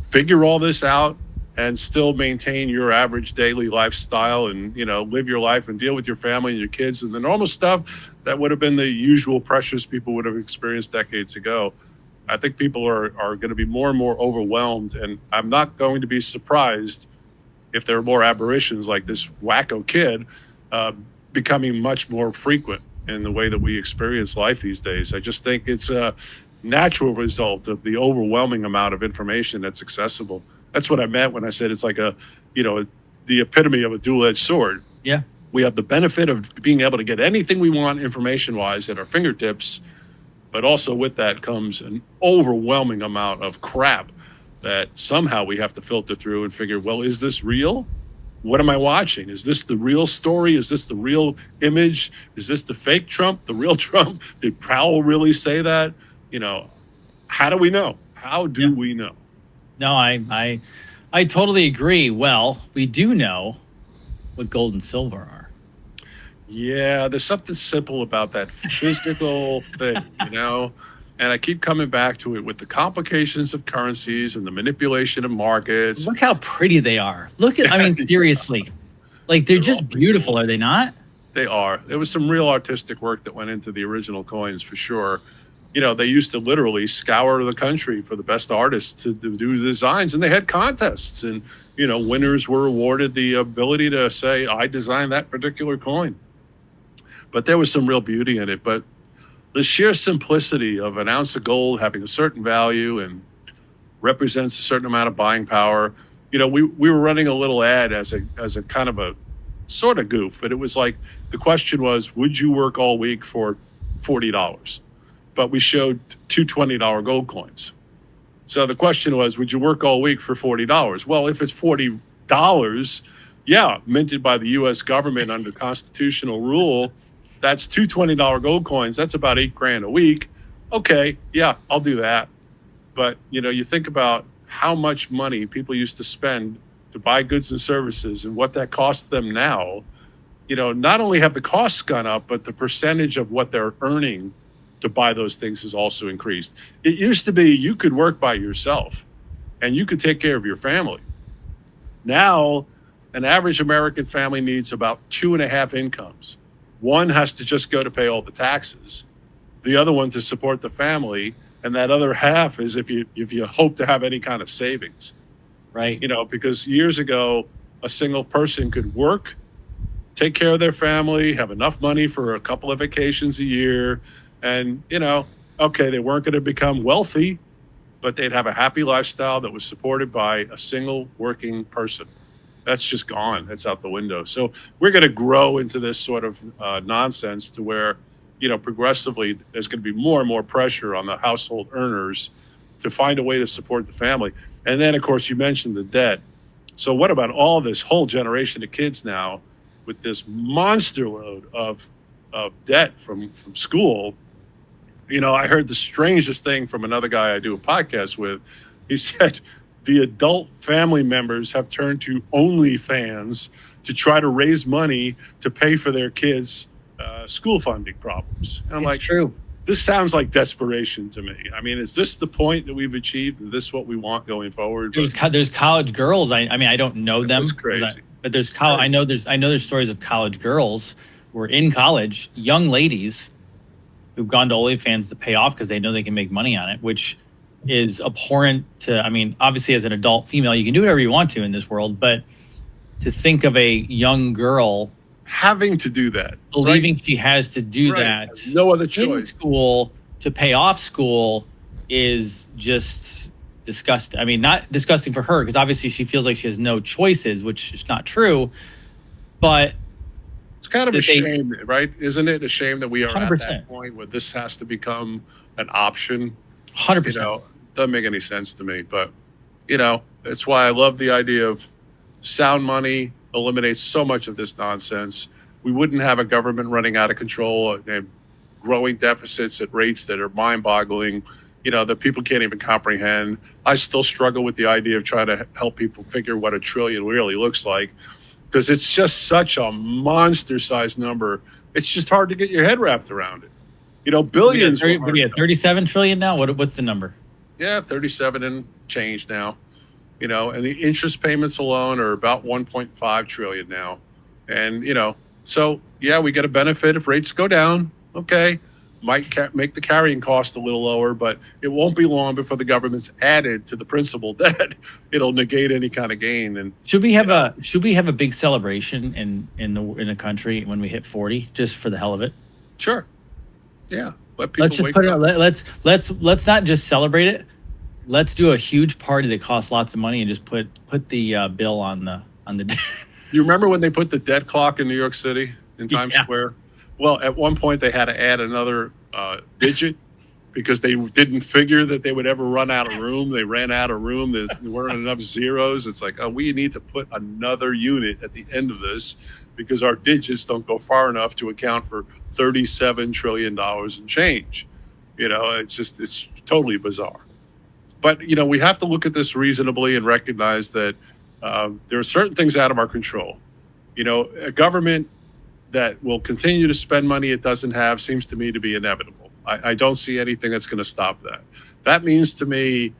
Speaker 2: figure all this out and still maintain your average daily lifestyle and, live your life and deal with your family and your kids and the normal stuff that would have been the usual pressures people would have experienced decades ago. I think people are going to be more and more overwhelmed, and I'm not going to be surprised if there are more aberrations like this wacko kid becoming much more frequent in the way that we experience life these days. I just think it's a natural result of the overwhelming amount of information that's accessible. That's what I meant when I said it's like the epitome of a dual-edged sword.
Speaker 1: Yeah.
Speaker 2: We have the benefit of being able to get anything we want information-wise at our fingertips, but also with that comes an overwhelming amount of crap that somehow we have to filter through and figure, well, is this real? What am I watching? Is this the real story? Is this the real image? Is this the fake Trump, the real Trump? Did Powell really say that? How do we know? How do we know?
Speaker 1: No, I totally agree. Well, we do know what gold and silver are.
Speaker 2: Yeah, there's something simple about that physical thing, And I keep coming back to it with the complications of currencies and the manipulation of markets.
Speaker 1: Look how pretty they are. Seriously. Like, they're just beautiful, are they not?
Speaker 2: They are. There was some real artistic work that went into the original coins for sure. They used to literally scour the country for the best artists to do the designs, and they had contests, and winners were awarded the ability to say, I designed that particular coin. But there was some real beauty in it. But the sheer simplicity of an ounce of gold having a certain value and represents a certain amount of buying power. We were running a little ad as a kind of a sort of goof, but it was like, the question was, would you work all week for $40? But we showed two $20 gold coins. So the question was, would you work all week for $40? Well, if it's $40, yeah, minted by the U.S. government under constitutional rule, that's two $20 gold coins. That's about $8,000 a week. Okay, yeah, I'll do that. But, you think about how much money people used to spend to buy goods and services and what that costs them now. Not only have the costs gone up, but the percentage of what they're earning to buy those things has also increased. It used to be you could work by yourself and you could take care of your family. Now, an average American family needs about 2.5 incomes. One has to just go to pay all the taxes, the other one to support the family, and that other half is if you hope to have any kind of savings.
Speaker 1: Right.
Speaker 2: Because years ago, a single person could work, take care of their family, have enough money for a couple of vacations a year, and, okay, they weren't going to become wealthy, but they'd have a happy lifestyle that was supported by a single working person. That's just gone. That's out the window. So we're going to grow into this sort of nonsense to where, progressively there's going to be more and more pressure on the household earners to find a way to support the family. And then, of course, you mentioned the debt. So what about all this whole generation of kids now with this monster load of debt from school? I heard the strangest thing from another guy I do a podcast with. He said the adult family members have turned to OnlyFans to try to raise money to pay for their kids' school funding problems. And I'm like,
Speaker 1: true.
Speaker 2: This sounds like desperation to me. I mean, is this the point that we've achieved? Is this what we want going forward?
Speaker 1: There's college girls. I mean, I don't know them.
Speaker 2: It's crazy.
Speaker 1: But there's I know there's stories of college girls who are in college, young ladies who've gone to OnlyFans to pay off because they know they can make money on it, which is abhorrent to, I mean, obviously as an adult female, you can do whatever you want to in this world, but to think of a young girl
Speaker 2: having to do that,
Speaker 1: believing she has to do that,
Speaker 2: no other choice,
Speaker 1: in school to pay off school is just disgusting. I mean, not disgusting for her because obviously she feels like she has no choices, which is not true, but
Speaker 2: it's kind of a shame, right? Isn't it a shame that we are
Speaker 1: 100%.
Speaker 2: at that point where this has to become an option?
Speaker 1: 100%.
Speaker 2: Doesn't make any sense to me, but that's why I love the idea of sound money eliminates so much of this nonsense. We wouldn't have a government running out of control and growing deficits at rates that are mind-boggling, that people can't even comprehend. I still struggle with the idea of trying to help people figure what a trillion really looks like, because it's just such a monster-sized number. It's just hard to get your head wrapped around it. Billions.
Speaker 1: We have 37 trillion now. What's the number?
Speaker 2: Yeah, 37 and change now. And the interest payments alone are about 1.5 trillion now. And, so yeah, we get a benefit if rates go down. Okay. Might make the carrying cost a little lower, but it won't be long before the government's added to the principal debt. It'll negate any kind of gain. And
Speaker 1: should we have a big celebration in the country when we hit 40, just for the hell of it?
Speaker 2: Sure. Yeah. Let people
Speaker 1: let's just put it. Let's not just celebrate it. Let's do a huge party that costs lots of money and just put the bill on the.
Speaker 2: You remember when they put the debt clock in New York City in Times Square? Well, at one point they had to add another digit because they didn't figure that they would ever run out of room. They ran out of room. There weren't enough zeros. It's like, we need to put another unit at the end of this because our digits don't go far enough to account for $37 trillion in change. It's totally bizarre. But, we have to look at this reasonably and recognize that there are certain things out of our control. A government that will continue to spend money it doesn't have seems to me to be inevitable. I don't see anything that's going to stop that. That means to me,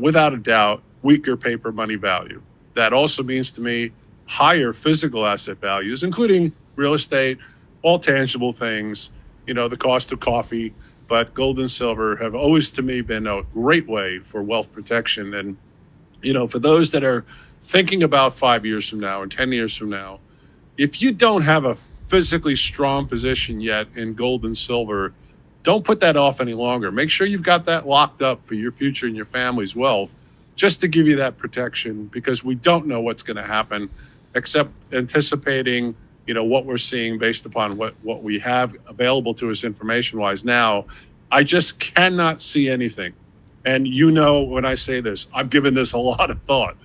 Speaker 2: without a doubt, weaker paper money value. That also means to me higher physical asset values, including real estate, all tangible things, the cost of coffee. But gold and silver have always, to me, been a great way for wealth protection. And, for those that are thinking about 5 years from now and 10 years from now, if you don't have a physically strong position yet in gold and silver, don't put that off any longer. Make sure you've got that locked up for your future and your family's wealth, just to give you that protection, because we don't know what's going to happen, except anticipating what we're seeing based upon what we have available to us information-wise now. I just cannot see anything. And when I say this, I've given this a lot of thought.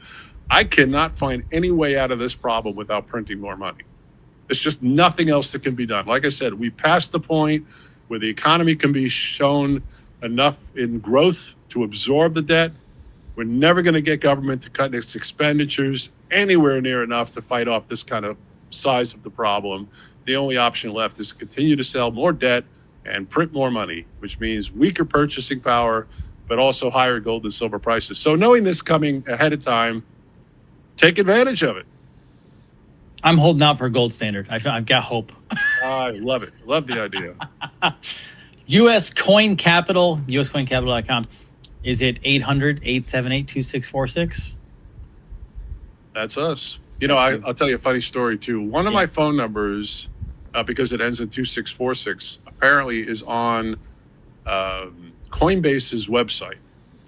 Speaker 2: I cannot find any way out of this problem without printing more money. There's just nothing else that can be done. Like I said, we passed the point where the economy can be shown enough in growth to absorb the debt. We're never going to get government to cut its expenditures anywhere near enough to fight off this kind of size of the problem. The only option left is to continue to sell more debt and print more money, which means weaker purchasing power, but also higher gold and silver prices. So knowing this coming ahead of time, take advantage of it.
Speaker 1: I'm holding out for a gold standard. I've got hope.
Speaker 2: I love it. Love the idea.
Speaker 1: US Coin Capital, uscoincapital.com. Is it 800-878-2646?
Speaker 2: That's us. I'll tell you a funny story, too. One of my phone numbers, because it ends in 2646, apparently is on Coinbase's website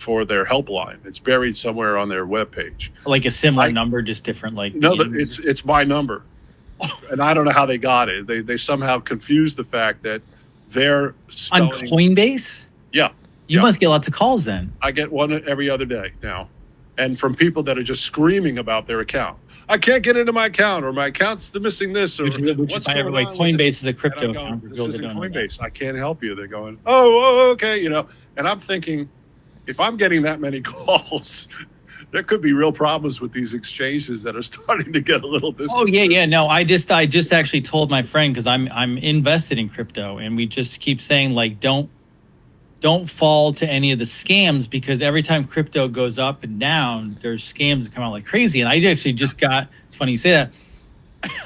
Speaker 2: for their helpline. It's buried somewhere on their webpage.
Speaker 1: Like a similar number, just different. Like
Speaker 2: No, it's my number, and I don't know how they got it. They somehow confused the fact that they're spelling,
Speaker 1: on Coinbase.
Speaker 2: Yeah,
Speaker 1: you must get lots of calls then.
Speaker 2: I get one every other day now, and from people that are just screaming about their account. I can't get into my account, or my account's missing this, or
Speaker 1: which
Speaker 2: what's
Speaker 1: by
Speaker 2: going
Speaker 1: way,
Speaker 2: on.
Speaker 1: Coinbase is a crypto
Speaker 2: Going,
Speaker 1: account.
Speaker 2: this isn't Coinbase. I can't help you. They're going, oh, okay, you know. And I'm thinking, if I'm getting that many calls, there could be real problems with these exchanges that are starting to get a little disconcerting.
Speaker 1: Oh yeah. No, I just actually told my friend, because I'm invested in crypto, and we just keep saying, like, don't fall to any of the scams, because every time crypto goes up and down, there's scams that come out like crazy. And I actually just got, it's funny you say that,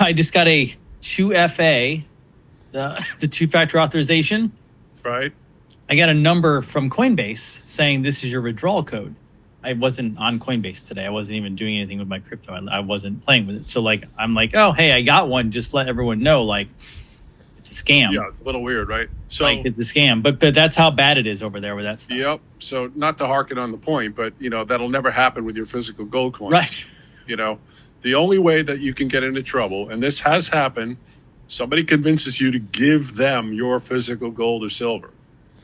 Speaker 1: I just got a 2FA, the two-factor authorization.
Speaker 2: Right.
Speaker 1: I got a number from Coinbase saying this is your withdrawal code. I wasn't on Coinbase today. I wasn't even doing anything with my crypto. I wasn't playing with it. So like, I'm like, oh, hey, I got one. Just let everyone know, like, it's a scam.
Speaker 2: Yeah, it's a little weird, right? So
Speaker 1: like, it's a scam. But that's how bad it is over there with that stuff.
Speaker 2: Yep. So not to harken on the point, but you know, that'll never happen with your physical gold coins.
Speaker 1: Right.
Speaker 2: You know, the only way that you can get into trouble, and this has happened, somebody convinces you to give them your physical gold or silver.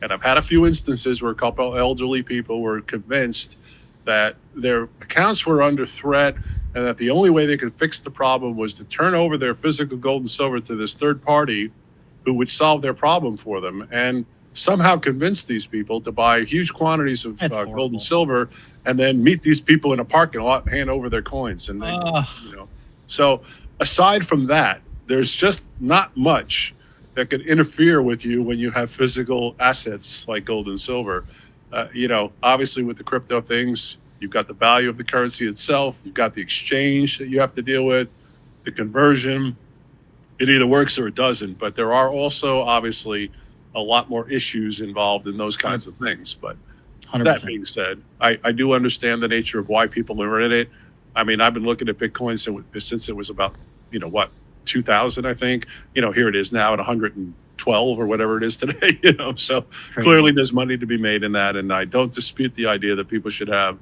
Speaker 2: And I've had a few instances where a couple elderly people were convinced that their accounts were under threat, and that the only way they could fix the problem was to turn over their physical gold and silver to this third party who would solve their problem for them, and somehow convince these people to buy huge quantities of gold and silver, and then meet these people in a parking lot and hand over their coins. And then, you know, so aside from that, there's just not much that could interfere with you when you have physical assets like gold and silver. You know, obviously with the crypto things, you've got the value of the currency itself, you've got the exchange that you have to deal with, the conversion. It either works or it doesn't, but there are also obviously a lot more issues involved in those kinds of things. But
Speaker 1: 100%.
Speaker 2: That being said, I do understand the nature of why people are in it. I mean, I've been looking at Bitcoin since it was about, 2000, I think. Here it is now at 112 or whatever it is today, So clearly there's money to be made in that. And I don't dispute the idea that people should have,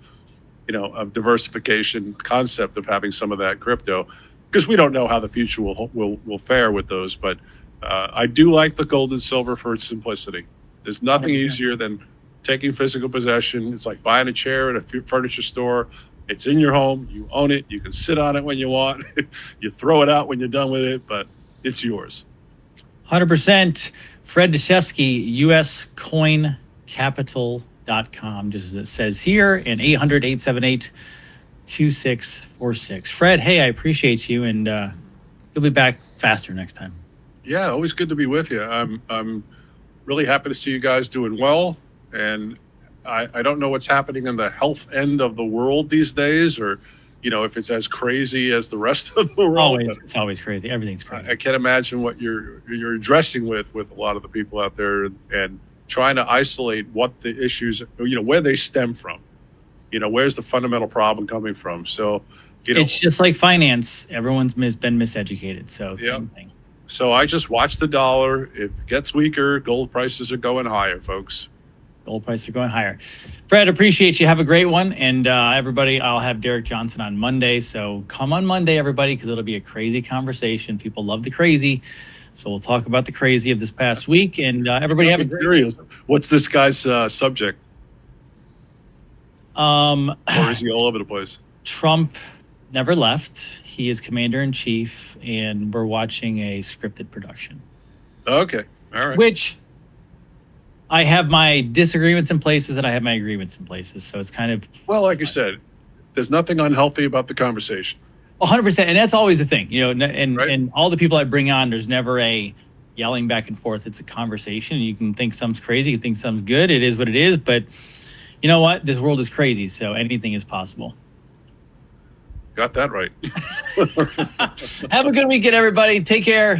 Speaker 2: a diversification concept of having some of that crypto, because we don't know how the future will fare with those. But I do like the gold and silver for its simplicity. There's nothing
Speaker 1: 100%.
Speaker 2: easier than taking physical possession. It's like buying a chair at a furniture store. It's in your home. You own it. You can sit on it when you want. You throw it out when you're done with it, but it's yours.
Speaker 1: 100%. Fred Dashevsky, uscoincapital.com, just as it says here, and 800-878-2646. Fred, hey, I appreciate you, and you'll be back faster next time.
Speaker 2: Yeah, always good to be with you. I'm really happy to see you guys doing well, and I don't know what's happening in the health end of the world these days, or if it's as crazy as the rest of the world.
Speaker 1: It's always crazy. Everything's crazy.
Speaker 2: I can't imagine what you're addressing with a lot of the people out there, and trying to isolate what the issues, where they stem from. Where's the fundamental problem coming from? So,
Speaker 1: it's just like finance. Everyone's been miseducated. So same thing.
Speaker 2: So I just watch the dollar. If it gets weaker, gold prices are going higher, folks.
Speaker 1: Gold prices are going higher. Fred, appreciate you. Have a great one. And everybody, I'll have Derek Johnson on Monday. So come on Monday, everybody, because it'll be a crazy conversation. People love the crazy. So we'll talk about the crazy of this past week. And everybody have a great
Speaker 2: week. What's this guy's subject? Or is he all over the place?
Speaker 1: Trump never left. He is commander-in-chief, and we're watching a scripted production.
Speaker 2: Okay. All right.
Speaker 1: Which I have my disagreements in places and I have my agreements in places. So it's kind of...
Speaker 2: Well, like you said, there's nothing unhealthy about the conversation.
Speaker 1: 100%. And that's always the thing, and
Speaker 2: Right.
Speaker 1: and all the people I bring on, there's never a yelling back and forth. It's a conversation. You can think something's crazy. You think something's good. It is what it is. But you know what? This world is crazy. So anything is possible.
Speaker 2: Got that right.
Speaker 1: Have a good weekend, everybody. Take care.